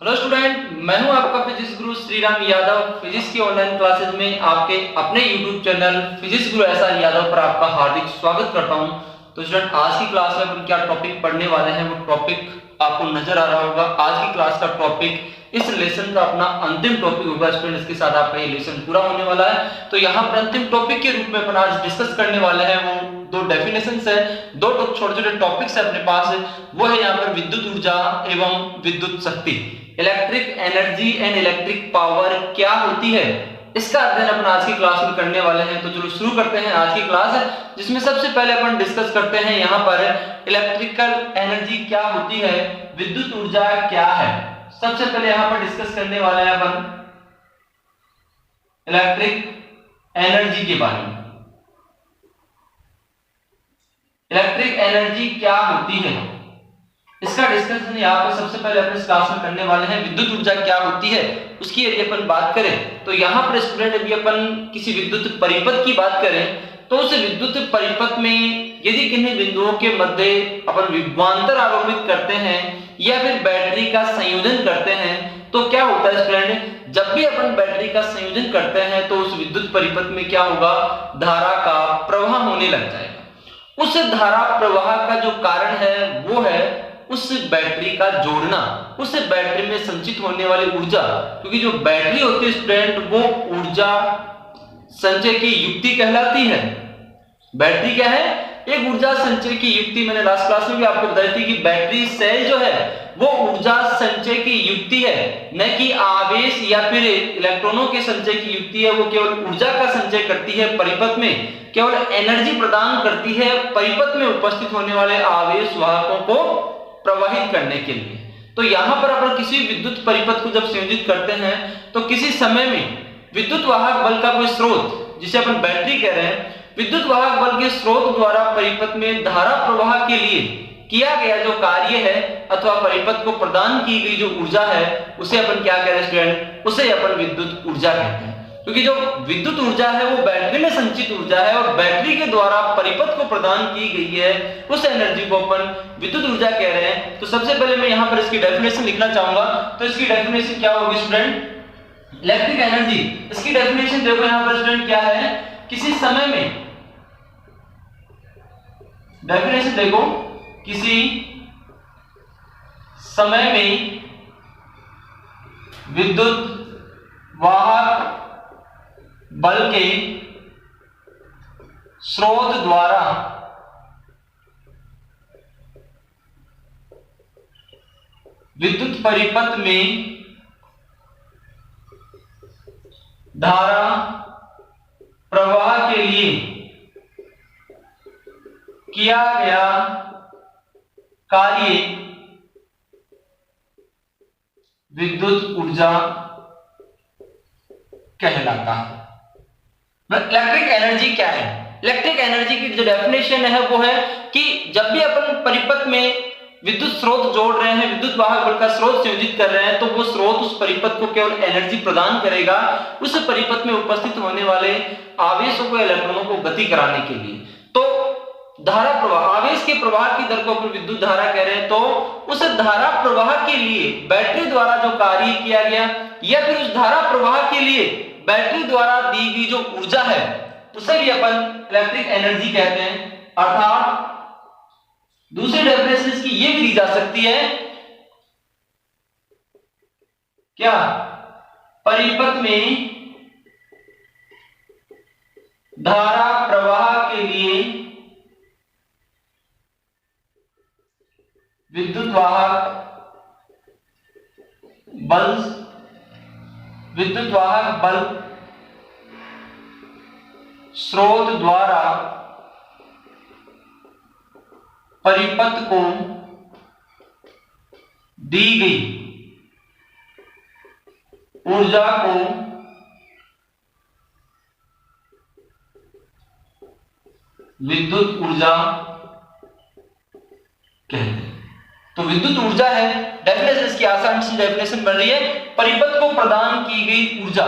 Hello student, मैं हूं आपका फिजिक्स गुरु श्रीराम यादव। फिजिक्स की ऑनलाइन क्लासेस में आपके अपने यूट्यूब चैनल फिजिक्स गुरु SR यादव पर आपका हार्दिक स्वागत करता हूं। तो स्टूडेंट, आज की क्लास में अपन क्या टॉपिक पढ़ने वाले हैं वो टॉपिक आपको नजर आ रहा होगा। आज की क्लास का टॉपिक इस लेसन का अपना अंतिम टॉपिक होगा। स्टूडेंट, इसके साथ आपका ये लेसन पूरा होने वाला है। तो यहाँ पर अंतिम टॉपिक के रूप में अपन आज डिस्कस करने वाले हैं वो दो डेफिनेशंस है, दो छोटे छोटे टॉपिक्स है अपने पास। वो है यहाँ पर विद्युत ऊर्जा एवं विद्युत शक्ति। Electric energy and electric power क्या होती है, इसका अध्ययन अपन आज की क्लास में करने वाले हैं। तो चलो शुरू करते हैं आज की क्लास, जिसमें सबसे पहले अपन डिस्कस करते हैं यहाँ पर इलेक्ट्रिकल एनर्जी क्या होती है, विद्युत ऊर्जा क्या है। सबसे पहले यहाँ पर डिस्कस करने वाले हैं अपन इलेक्ट्रिक एनर्जी के बारे में। इलेक्ट्रिक एनर्जी क्या होती है, इसका डिस्कशन यहाँ पर सबसे पहले अपने इस क्लास में करने वाले हैं। विद्युत ऊर्जा क्या होती है उसकी यदि अपन बात करें तो यहाँ पर स्टूडेंट यदि अपन किसी विद्युत परिपथ की बात करें तो उस विद्युत परिपथ में यदि किन्हीं बिंदुओं के मध्य अपन विभवांतर आरोपित करते हैं या फिर बैटरी का संयोजन करते हैं तो क्या होता है स्टूडेंट, जब भी अपन बैटरी का संयोजन करते हैं तो उस विद्युत परिपथ में क्या होगा, धारा का प्रवाह होने लग जाएगा। उस धारा प्रवाह का जो कारण है वो है उस बैटरी का जोड़ना, उस बैटरी में संचित होने वाली ऊर्जा। क्योंकि जो बैटरी होती है स्टूडेंट वो ऊर्जा संचय की युक्ति कहलाती है। बैटरी क्या है, एक ऊर्जा संचय की युक्ति। मैंने लास्ट क्लास में भी आपको बताई थी कि बैटरी सेल जो है वो ऊर्जा संचय की युक्ति है, न कि आवेश या फिर इलेक्ट्रॉनों के संचय की युक्ति है। वो केवल ऊर्जा का संचय करती है परिपथ में, केवल एनर्जी प्रदान करती है परिपथ में उपस्थित होने वाले आवेश वाहकों को प्रवाहित करने के लिए। तो यहां पर अपन किसी विद्युत परिपथ को जब संयोजित करते हैं तो किसी समय में विद्युत वाहक बल का कोई स्रोत, जिसे अपन बैटरी कह रहे हैं, विद्युत वाहक बल के स्रोत द्वारा परिपथ में धारा प्रवाह के लिए किया गया जो कार्य है अथवा परिपथ को प्रदान की गई जो ऊर्जा है उसे अपन क्या कह रहे हैं स्टूडेंट, उसे अपन विद्युत ऊर्जा कहते हैं। क्योंकि जो विद्युत ऊर्जा है वो बैटरी में संचित ऊर्जा है और बैटरी के द्वारा परिपथ को प्रदान की गई है उस एनर्जी को अपन विद्युत ऊर्जा कह रहे हैं। तो सबसे पहले मैं यहाँ पर इसकी डेफिनेशन लिखना चाहूंगा। तो इसकी डेफिनेशन क्या होगी स्टूडेंट, इलेक्ट्रिक एनर्जी, इसकी डेफिनेशन देखो यहाँ पर स्टूडेंट क्या है, किसी समय में, डेफिनेशन देखो, किसी समय में विद्युत वाहक बल के स्रोत द्वारा विद्युत परिपथ में धारा प्रवाह के लिए किया गया कार्य विद्युत ऊर्जा कहलाता है। इलेक्ट्रिक एनर्जी क्या है, इलेक्ट्रिक एनर्जी की जो डेफिनेशन है वो है कि जब भी अपन परिपथ में विद्युत स्रोत जोड़ रहे हैं, विद्युत वाहक बल का स्रोत संयोजित कर रहे हैं, तो वो स्रोत उस परिपथ को केवल एनर्जी प्रदान करेगा उस परिपथ में उपस्थित होने वाले आवेशों को, इलेक्ट्रॉनों को गति कराने के लिए। तो धारा प्रवाह, आवेश के प्रवाह की दर को अपन विद्युत धारा कह रहे हैं। तो उस धारा प्रवाह के लिए बैटरी द्वारा जो कार्य किया गया या फिर उस धारा प्रवाह के लिए बैटरी द्वारा दी गई जो ऊर्जा है उसे भी अपन इलेक्ट्रिक एनर्जी कहते हैं। अर्थात दूसरी डेफिनेशन इसकी ये भी दी जा सकती है, क्या, परिपथ में धारा प्रवाह के लिए विद्युत वाहक बल स्रोत द्वारा परिपथ को दी गई ऊर्जा को विद्युत ऊर्जा कहते हैं। तो विद्युत ऊर्जा है, डेफिनेशन इसकी आसान सी डेफिनेशन बन रही है, परिपथ को प्रदान की गई ऊर्जा,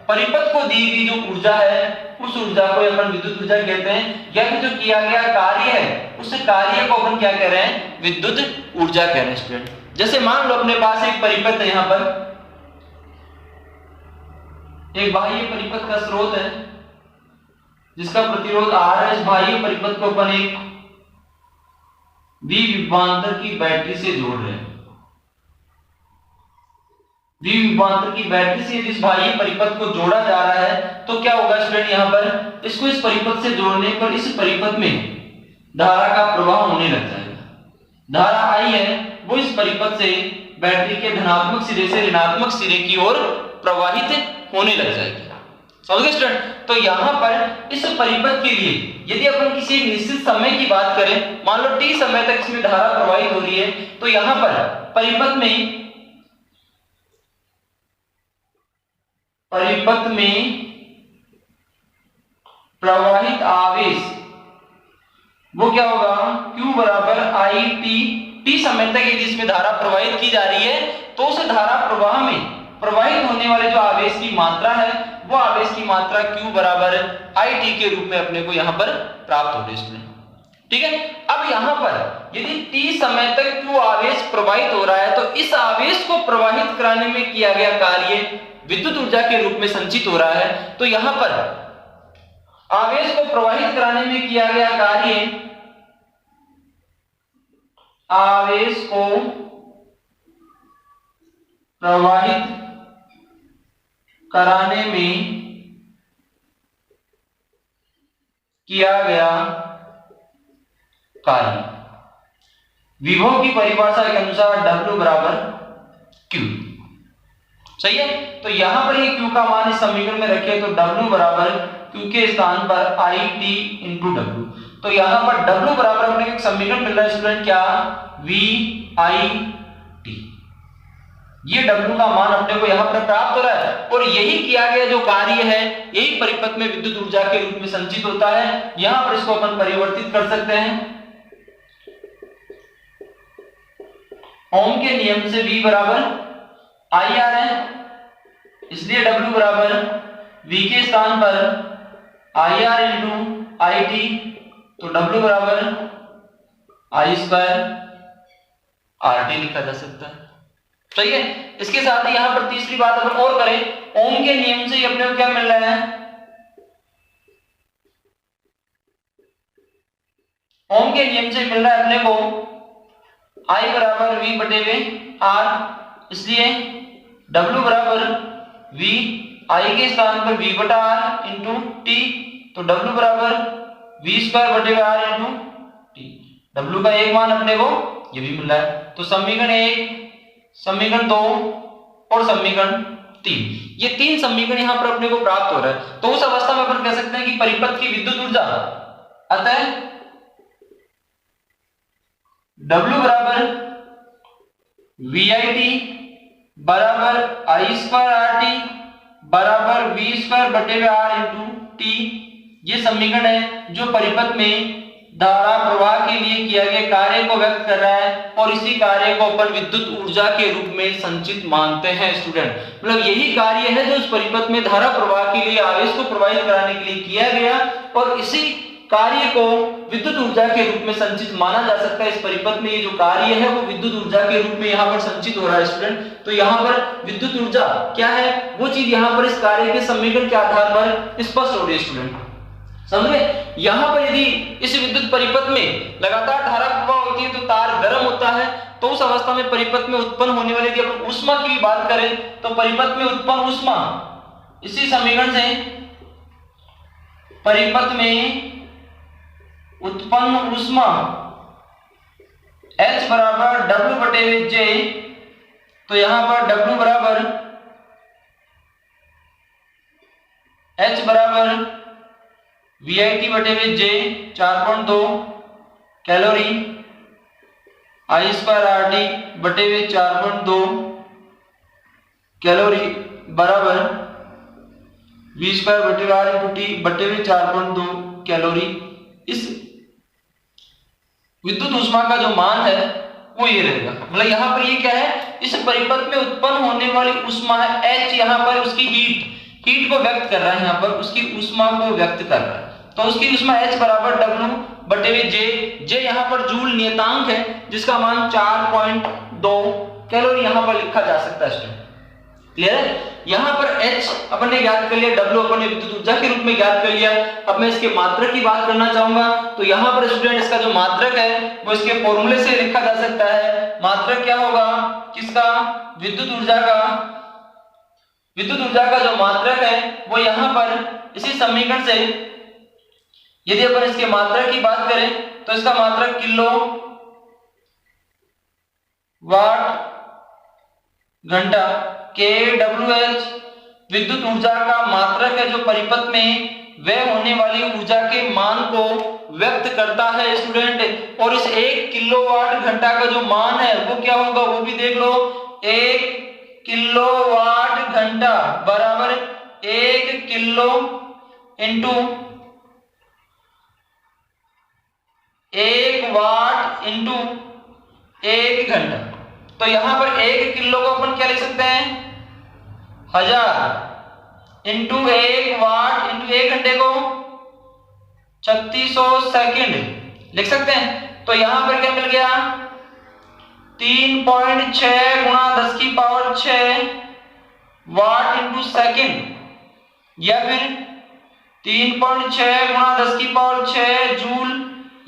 परिपथ को दी गई जो ऊर्जा है उस ऊर्जा को अपन विद्युत ऊर्जा कहते हैं। या फिर जो किया गया कार्य है उस कार्य को अपन क्या कह रहे हैं, विद्युत ऊर्जा कह रहे हैं स्टूडेंट। जैसे मान लो अपने पास एक परिपथ है, यहां पर एक बाह्य परिपथ का स्रोत है जिसका प्रतिरोध R है। इस बाह्य परिपथ को अपन एक विभवांतर की बैटरी से जोड़ रहे हैं। विभवांतर की बैटरी से इस बाह्य परिपथ को जोड़ा जा रहा है तो क्या होगा स्टूडेंट, यहां पर इसको इस परिपथ से जोड़ने पर इस परिपथ में धारा का प्रवाह होने लग जाएगा। धारा I है वो इस परिपथ से बैटरी के धनात्मक सिरे से ऋणात्मक सिरे की ओर प्रवाहित होने लग जाएगी। समझ गए स्टूडेंट? तो यहां पर इस परिपथ के लिए यदि अपन किसी निश्चित समय की बात करें, मान लो t समय तक इसमें धारा प्रवाहित हो रही है, तो यहां पर परिपथ में प्रवाहित आवेश वो क्या होगा, Q बराबर I t समय तक यदि इसमें धारा प्रवाहित की जा रही है तो उस धारा प्रवाह में प्रवाहित होने वाले जो आवेश की मात्रा है वो आवेश की मात्रा Q बराबर I t के रूप में अपने को यहां पर प्राप्त हो रही है। ठीक है, अब यहां पर यदि t समय तक Q आवेश प्रवाहित हो रहा है तो इस आवेश को प्रवाहित कराने में किया गया कार्य विद्युत ऊर्जा के रूप में संचित हो रहा है। तो यहां पर आवेश को प्रवाहित कराने में किया गया कार्य, आवेश को प्रवाहित कराने में किया गया कार्य विभव की परिभाषा के अनुसार W बराबर Q। सही है, तो यहां पर ये Q का मान इस समीकरण में रखें तो W बराबर Q के स्थान पर I t इंटू W। तो यहां पर W बराबर अपने एक समीकरण मिल रहा है स्टूडेंट, क्या, V I t। ये W का मान अपने को यहां पर प्राप्त हो रहा है और यही किया गया जो कार्य है यही परिपथ में विद्युत ऊर्जा के रूप में संचित होता है। यहां पर इसको अपन परिवर्तित कर सकते हैं ओम के नियम से V बराबर IR है, इसलिए W बराबर V के स्थान पर IR इंटू IT, तो W बराबर I स्क्वायर RT लिखा जा सकता है। सही है, इसके साथ ही यहां पर तीसरी बात अपन और करें, ओम के नियम से अपने को क्या मिल रहा है, ओम के नियम से मिल रहा है अपने को I बराबर V बटे में R, इसलिए W बराबर V I के स्थान पर V बटा R इंटू T, तो W बराबर V स्क्वायर बटे R इंटू T। W का एक मान अपने को ये भी मिल रहा है। तो समीकरण 1, समीकरण 2 और समीकरण 3, ये तीन समीकरण यहां पर अपने को प्राप्त हो रहा है। तो उस अवस्था में अपन कह सकते हैं कि परिपथ की विद्युत ऊर्जा अतः W बराबर VIT बराबर I स्क्वायर RT बराबर V स्क्वायर बटे में R इंटू T। ये समीकरण है जो परिपथ में धारा प्रवाह के लिए किया गया कार्य को व्यक्त कर रहा है और इसी कार्य को अपन विद्युत ऊर्जा के रूप में संचित मानते हैं स्टूडेंट। मतलब यही कार्य है जो उस परिपथ में धारा प्रवाह के लिए आवेश को प्रवाहित कराने के लिए किया गया और इसी कार्य को विद्युत ऊर्जा के रूप में संचित माना जा सकता है। इस परिपथ में ये जो कार्य है वो विद्युत ऊर्जा के रूप में यहाँ पर संचित हो रहा है स्टूडेंट। तो यहाँ पर विद्युत ऊर्जा क्या है वो चीज यहाँ पर इस कार्य के समीकरण के आधार पर स्पष्ट हो रही है स्टूडेंट, समझ गए। यहाँ पर यदि इस विद्युत परिपथ में लगातार धारा प्रवाह होती है तो तार गर्म होता है, तो उस अवस्था में परिपथ में उत्पन्न होने वाली यदि अपन ऊष्मा की बात करें तो परिपथ में उत्पन्न ऊष्मा इसी समीकरण से परिपथ में उत्पन्न ऊष्मा H बराबर W बटे में J, तो यहां पर W बराबर H बराबर VIT बटे में J 4.2 calorie, I square RT बटे में 4.2 कैलोरी बराबर V स्क्वायर बटे में R इंटू T बटे में 4.2 कैलोरी। इस विद्युत ऊष्मा का जो मान है वो ये रहेगा। मतलब यहाँ पर ये क्या है, इस परिपथ में उत्पन्न होने वाली ऊष्मा है H, यहाँ पर उसकी हीट को व्यक्त कर रहा है, यहाँ पर उसकी ऊष्मा को व्यक्त कर रहा है। तो उसकी ऊष्मा H बराबर W बटे में J यहाँ पर जूल नियतांक है जिसका मान 4.2 2 कैलोरी यहां पर लिखा जा सकता है स्टूडेंट। क्लियर है? यहां पर H अपन ने ज्ञात कर लिया, W अपन ने विद्युत ऊर्जा के रूप में ज्ञात कर लिया। अब मैं इसके मात्रक की बात करना चाहूंगा। तो यहां पर स्टूडेंट इसका जो मात्रक है वो इसके फॉर्मूले से लिखा जा सकता है। मात्रक क्या होगा? किसका? विद्युत ऊर्जा का। विद्युत ऊर्जा का जो मात्रक है वो यहां पर इसी समीकरण से यदि अपन इसके मात्रक की बात करें तो इसका मात्रक किलो वाट घंटा kWh विद्युत ऊर्जा का मात्रक है जो परिपथ में व्यय होने वाली ऊर्जा के मान को व्यक्त करता है स्टूडेंट। और इस 1 किलोवाट घंटा का जो मान है वो क्या होगा वो भी देख लो। 1 किलोवाट घंटा बराबर 1 किलो इंटू 1 वाट इंटू 1 घंटा। तो यहां पर 1 किलो को अपन क्या लिख सकते हैं? 1000 इंटू 1 वाट इंटू 1 घंटे को 3600 सेकंड लिख सकते हैं। तो यहां पर क्या मिल गया? 3.6 गुणा 10 की पावर 6 वाट इंटू सेकंड या फिर 3.6 गुणा 10 की पावर 6 जूल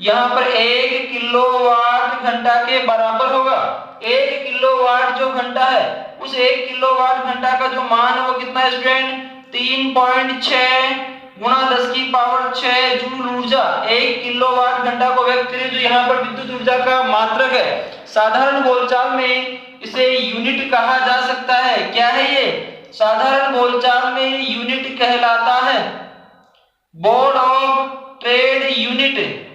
यहां पर 1 किलोवाट घंटा के बराबर होगा। 1 किलोवाट जो घंटा है उस 1 किलोवाट घंटा का जो मान है वो कितना है स्टूडेंट? 3.6 गुणा 10 की पावर 6 जूल ऊर्जा 1 किलोवाट घंटा को व्यक्त करें जो यहाँ पर विद्युत ऊर्जा का मात्रक है। साधारण बोलचाल में इसे यूनिट कहा जा सकता है। क्या है ये? साधारण बोलचाल में यूनिट कहलाता है board of trade unit.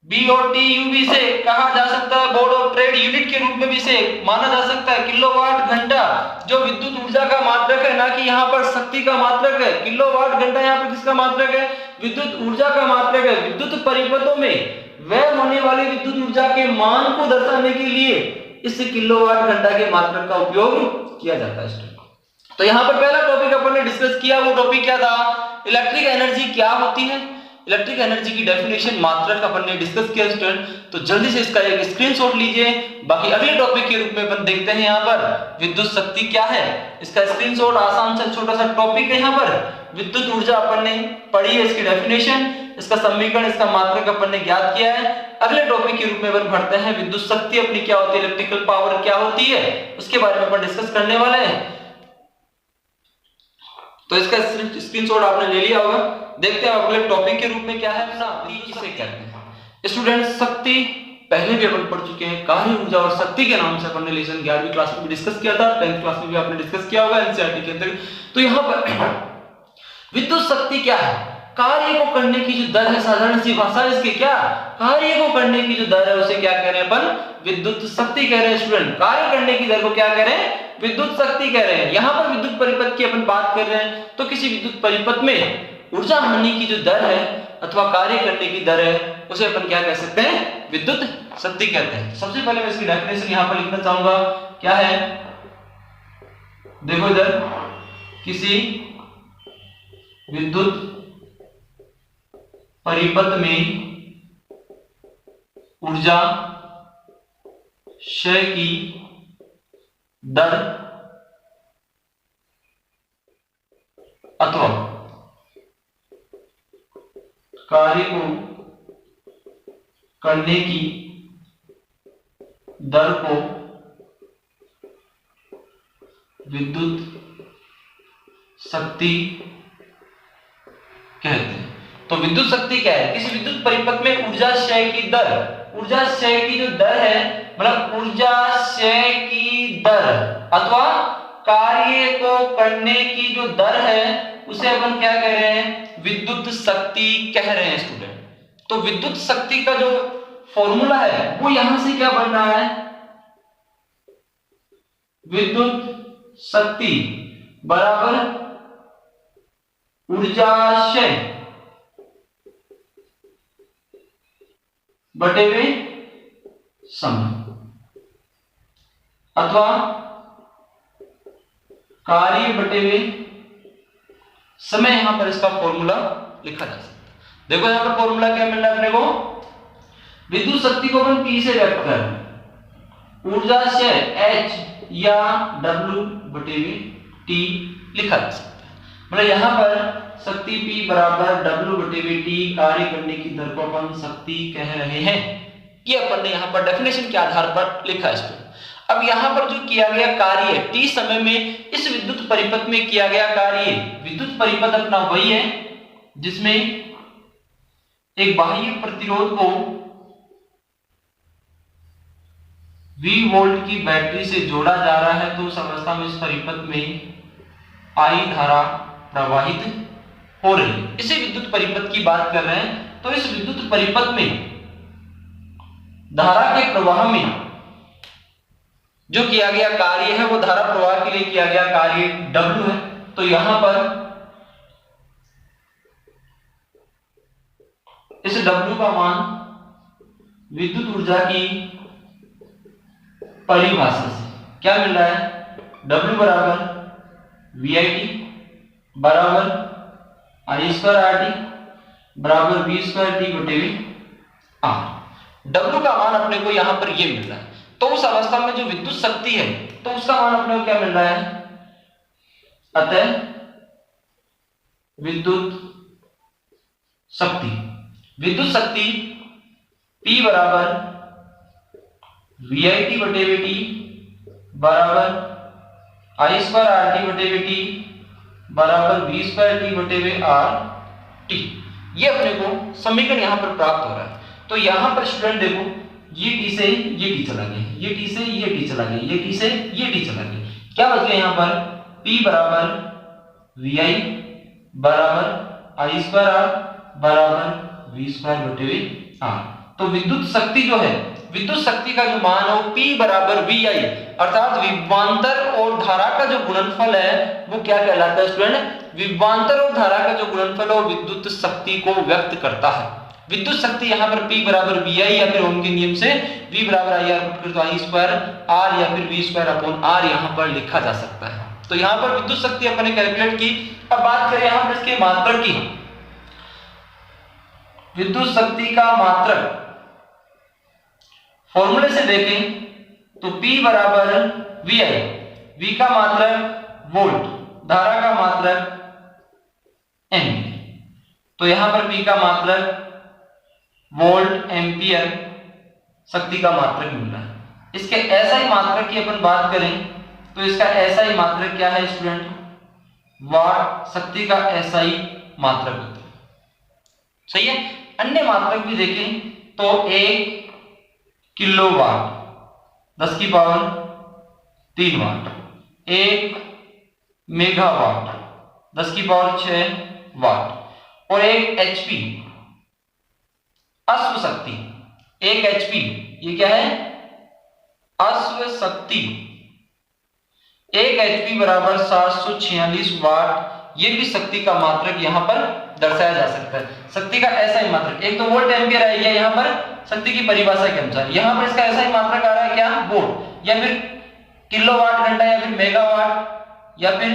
BOTUB से कहा जा सकता है बोर्ड ऑफ ट्रेड यूनिट के रूप में भी इसे माना जा सकता है। किलोवाट घंटा जो विद्युत ऊर्जा का मात्रक है, ना कि यहाँ पर शक्ति का मात्रक है। किलोवाट घंटा यहाँ पर किसका मात्रक है? विद्युत ऊर्जा का मात्रक है। विद्युत परिपथों में व्यय होने वाली विद्युत ऊर्जा के मान को दर्शाने के लिए इस किलोवाट घंटा के मात्रक का उपयोग किया जाता है। तो यहाँ पर पहला टॉपिक अपन ने डिस्कस किया, वो टॉपिक क्या था? इलेक्ट्रिक एनर्जी क्या होती है। इलेक्ट्रिक एनर्जी की डेफिनेशन मात्रक अपन ने डिस्कस किया स्टूडेंट। तो जल्दी से इसका एक स्क्रीनशॉट लीजिए। बाकी अगले टॉपिक के रूप में अपन देखते हैं यहाँ पर विद्युत शक्ति क्या है। इसका स्क्रीनशॉट आसान सा छोटा सा टॉपिक है। यहाँ पर विद्युत ऊर्जा अपन ने पढ़ी है, इसकी डेफिनेशन, इसका समीकरण, इसका मात्रक अपन ने ज्ञात किया है। अगले टॉपिक के रूप में अपन बढ़ते हैं विद्युत शक्ति अपनी क्या होती है, इलेक्ट्रिकल पावर क्या होती है, उसके बारे में अपन डिस्कस करने वाले हैं। तो इसका स्क्रीनशॉट आपने ले लिया होगा। देखते हैं अगले टॉपिक के रूप में क्या है ना, किसे कहते हैं स्टूडेंट। शक्ति पहले भी अपन पढ़ चुके हैं, कार्य ऊर्जा और शक्ति के नाम से अपन ने लेसन 11वीं क्लास में भी डिस्कस किया था, 10th क्लास में भी आपने डिस्कस किया होगा एनसीईआरटी के अंदर। तो यहाँ पर विद्युत शक्ति क्या है? कार्य को करने की जो दर है, साधारण सी भाषा इसकी क्या, कार्य को करने की जो दर है उसे क्या कह रहे हैं अपन? विद्युत शक्ति कह रहे हैं स्टूडेंट। कार्य करने की दर को क्या कह रहे हैं? विद्युत शक्ति कह रहे हैं। यहाँ पर विद्युत परिपथ की अपन बात कर रहे हैं, तो किसी विद्युत परिपथ में ऊर्जा हानि की जो दर है अथवा कार्य करने की दर है उसे अपन क्या कह सकते हैं? विद्युत शक्ति कहते हैं। सबसे पहले मैं इसकी डेफिनेशन यहाँ पर लिखना चाहूंगा। क्या है? देखो इधर, किसी विद्युत परिपथ में ऊर्जा क्षय की दर अथवा कार्य को करने की दर को विद्युत शक्ति कहते हैं। तो विद्युत शक्ति क्या है? किसी विद्युत परिपथ में ऊर्जा क्षय की दर, ऊर्जा क्षय की जो दर है, मतलब ऊर्जा क्षय की दर अथवा कार्य को करने की जो दर है उसे अपन क्या कह रहे हैं? विद्युत शक्ति कह रहे हैं स्टूडेंट। तो विद्युत शक्ति का जो फॉर्मूला है वो यहां से क्या बन रहा है? विद्युत शक्ति बराबर ऊर्जा क्षय बटे हुए समय अथवा कार्य बटे हुए समय। यहां पर इसका फॉर्मूला लिखा जा सकता है। देखो यहां पर फॉर्मूला क्या मिल रहा है अपने को? विद्युत शक्ति को अपन P से व्यक्त कर रहे हैं। ऊर्जा से H या W/T लिखा जा सकता है। मतलब यहाँ पर शक्ति P बराबर W/T कार्य करने की दर को अपन शक्ति कह रहे हैं। ये अपन ने यहाँ पर डेफिनेशन के आधार पर लिखा है। अब यहाँ पर जो किया गया कार्य T समय में इस विद्युत परिपथ में किया गया कार्य, विद्युत परिपथ अपना वही है जिसमें एक बाह्य प्रतिरोध को V वोल्ट की बैटरी से जोड़ा जा रहा है, तो उस अवस्था में इस परिपथ में I धारा प्रवाहित हो रही है। इसी विद्युत परिपथ की बात कर रहे हैं। तो इस विद्युत परिपथ में धारा के प्रवाह में जो किया गया कार्य है वो धारा प्रवाह के लिए किया गया कार्य W है। तो यहां पर इस W का मान विद्युत ऊर्जा की परिभाषा से क्या मिल रहा है, W बराबर VIT बराबर I²RT बराबर V²T/R। W का मान अपने को यहां पर ये मिल रहा है। तो उस अवस्था में जो विद्युत शक्ति है तो उसका मान अपने को क्या मिल रहा है, अतः विद्युत शक्ति P बराबर VIT/VT बराबर I²RT/VT बराबर V²T/RT। ये अपने को समीकरण यहां पर प्राप्त हो रहा है। तो यहां पर स्टूडेंट देखो, ये T से ये T चला गया, ये T से ये T चला गया, ये T से ये T चला गया। क्या बच गया यहां पर, P बराबर VI बराबर I²R बराबर V²/R। तो विद्युत शक्ति जो है, विद्युत शक्ति का जो मान है वो P बराबर VI अर्थात विभवांतर और धारा का जो गुणनफल है वो क्या कहलाता है स्टूडेंट, विभवांतर और धारा का जो गुणनफल है वो विद्युत शक्ति को व्यक्त करता है। विद्युत शक्ति यहाँ पर P बराबर VI या फिर ओम के नियम से V बराबर IR पुट कर तो I²R या फिर V²/R यहाँ पर लिखा जा सकता है। तो यहाँ पर विद्युत शक्ति अपने कैलकुलेट की। अब बात करें यहाँ पर इसके मात्रक की। विद्युत शक्ति का मात्रक फॉर्मूले से देखें तो P बराबर VI, V का मात्रक वोल्ट, धारा का मात्रक एम्पीयर। तो यहां पर P का मात्रक वोल्ट एम्पियर, शक्ति का मात्रक मिल रहा है। इसके SI मात्रक की अपन बात करें तो इसका SI मात्रक क्या है स्टूडेंट, वाट, शक्ति का SI मात्रक होता है। सही है। अन्य मात्रक भी देखें तो 1 किलोवाट 10⁻³ वाट, 1 मेगावाट 10⁶ वाट और 1 HP अश्व शक्ति, 1 HP ये क्या है, अश्व शक्ति, 1 HP बराबर 746 वाट। ये भी शक्ति का मात्रक यहाँ पर दर्शाया जा सकता है। शक्ति का SI मात्रक, एक तो वोल्ट एम्पियर है ये यहाँ पर शक्ति की परिभाषा के अनुसार, यहाँ पर इसका SI मात्रक आ रहा है क्या, वोल्ट या फिर किलोवाट घंटा या फिर मेगावाट या फिर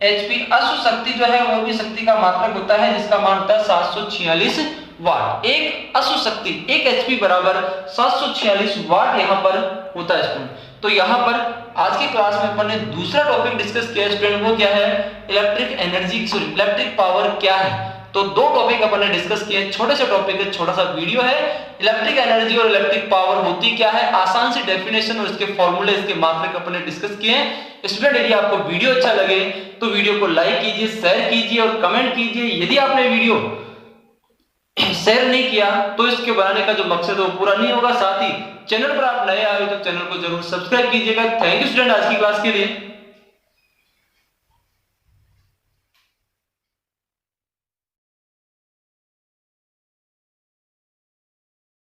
HP। अश्व शक्ति जो है वो भी शक्ति का मात्रक होता है जिसका मान होता है 746 वाट। एक अश्व शक्ति 1 HP बराबर 746 वाट यहाँ पर होता है स्टूडेंट। तो यहाँ पर आज की क्लास में अपन ने दूसरा टॉपिक डिस्कस किया स्टूडेंट, वो क्या है, electric energy, sorry electric power क्या है। तो 2 टॉपिक अपन ने डिस्कस किए, छोटे से टॉपिक है, छोटा सा वीडियो है। इलेक्ट्रिक एनर्जी और इलेक्ट्रिक पावर होती क्या है, आसान सी डेफिनेशन और इसके फॉर्मूले, इसके मात्रक अपन ने डिस्कस किए हैं। स्टूडेंट यदि आपको वीडियो अच्छा लगे तो वीडियो को लाइक कीजिए, शेयर कीजिए और कमेंट कीजिए। यदि आपने वीडियो शेयर नहीं किया तो इसके बनाने का जो मकसद है वो पूरा नहीं होगा। साथ ही चैनल पर आप नए आए हो तो चैनल को जरूर सब्सक्राइब कीजिएगा। थैंक यू स्टूडेंट आज की क्लास के लिए।